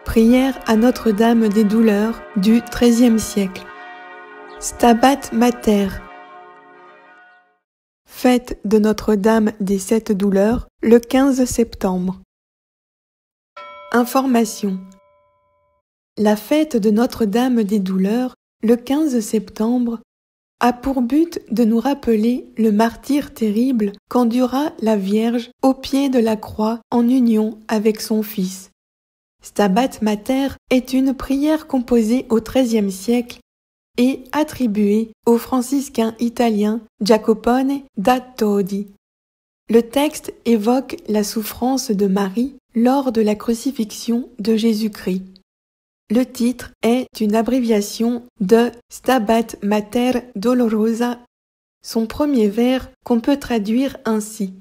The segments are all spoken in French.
Prière à Notre-Dame des Douleurs du XIIIe siècle. Stabat Mater. Fête de Notre-Dame des Sept Douleurs le 15 septembre. Information. La fête de Notre-Dame des Douleurs le 15 septembre a pour but de nous rappeler le martyre terrible qu'endura la Vierge au pied de la croix en union avec son Fils. Stabat Mater est une prière composée au XIIIe siècle et attribuée au franciscain italien Jacopone da Todi. Le texte évoque la souffrance de Marie lors de la crucifixion de Jésus-Christ. Le titre est une abréviation de Stabat Mater Dolorosa, son premier vers qu'on peut traduire ainsi.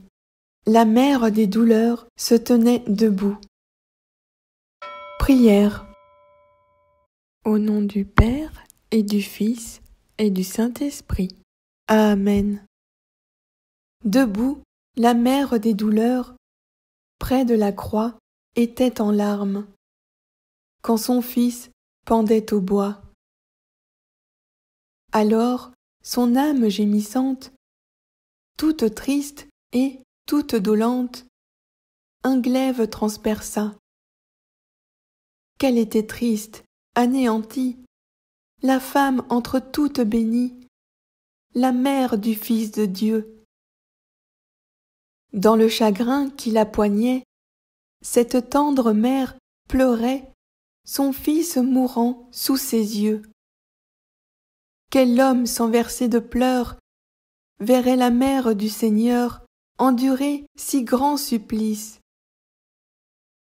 La mère des douleurs se tenait debout. Prière. Au nom du Père et du Fils et du Saint-Esprit. Amen. Debout, la mère des douleurs, près de la croix, était en larmes, quand son fils pendait au bois. Alors, son âme gémissante, toute triste et toute dolente, un glaive transperça. Qu'elle était triste, anéantie, la femme entre toutes bénies, la mère du Fils de Dieu. Dans le chagrin qui la poignait, cette tendre mère pleurait son fils mourant sous ses yeux. Quel homme sans verser de pleurs verrait la mère du Seigneur endurer si grand supplice?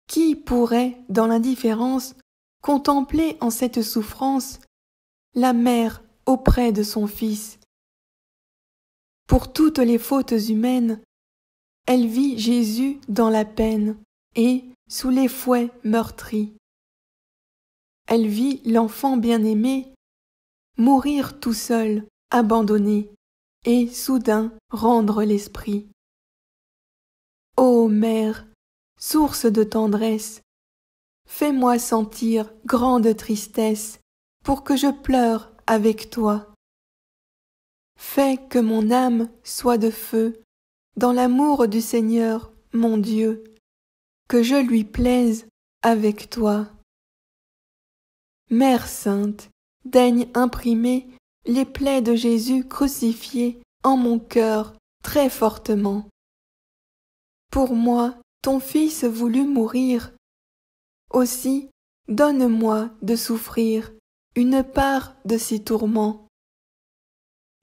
Qui pourrait, dans l'indifférence, contempler en cette souffrance la mère auprès de son Fils? Pour toutes les fautes humaines, elle vit Jésus dans la peine et sous les fouets meurtris. Elle vit l'enfant bien-aimé mourir tout seul, abandonné, et soudain rendre l'esprit. Ô Mère, source de tendresse, fais-moi sentir grande tristesse pour que je pleure avec toi. Fais que mon âme soit de feu dans l'amour du Seigneur, mon Dieu, que je lui plaise avec toi. Mère sainte, daigne imprimer les plaies de Jésus crucifié en mon cœur très fortement. Pour moi, ton Fils voulut mourir. Aussi, donne-moi de souffrir une part de ses tourments.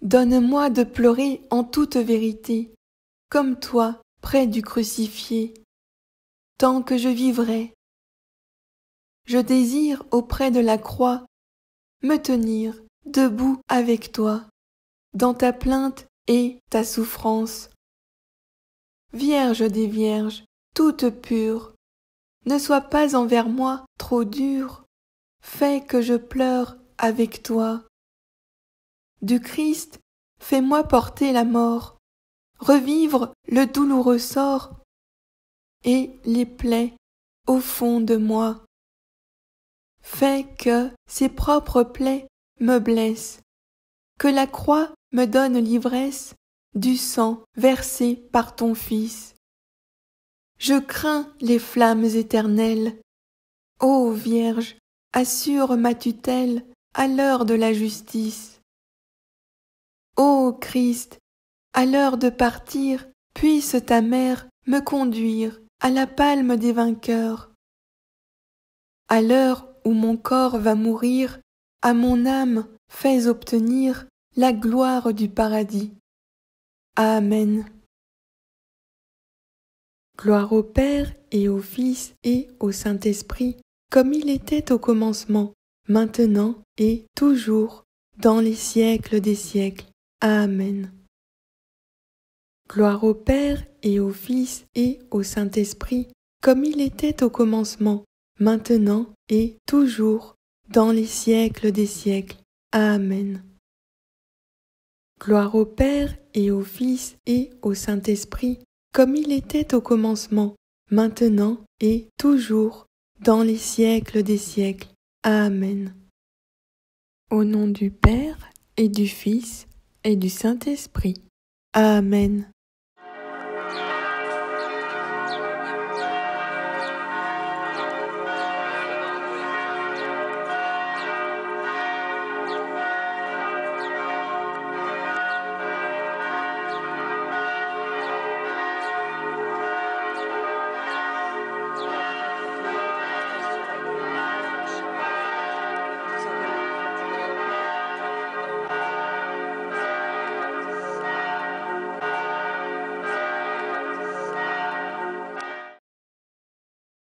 Donne-moi de pleurer en toute vérité, comme toi près du crucifié, tant que je vivrai. Je désire auprès de la croix me tenir debout avec toi, dans ta plainte et ta souffrance. Vierge des Vierges, toute pure, ne sois pas envers moi trop dure, fais que je pleure avec toi. Du Christ, fais-moi porter la mort, revivre le douloureux sort et les plaies au fond de moi. Fais que ses propres plaies me blessent, que la croix me donne l'ivresse du sang versé par ton Fils. Je crains les flammes éternelles. Ô Vierge, assure ma tutelle à l'heure de la justice. Ô Christ, à l'heure de partir, puisse ta mère me conduire à la palme des vainqueurs. À l'heure où mon corps va mourir, à mon âme fais obtenir la gloire du paradis. Amen. Gloire au Père et au Fils et au Saint-Esprit, comme il était au commencement, maintenant et toujours, dans les siècles des siècles. Amen. Gloire au Père et au Fils et au Saint-Esprit, comme il était au commencement, maintenant et toujours, dans les siècles des siècles. Amen. Gloire au Père et au Fils et au Saint-Esprit, comme il était au commencement, maintenant et toujours, dans les siècles des siècles. Amen. Au nom du Père, et du Fils, et du Saint-Esprit. Amen.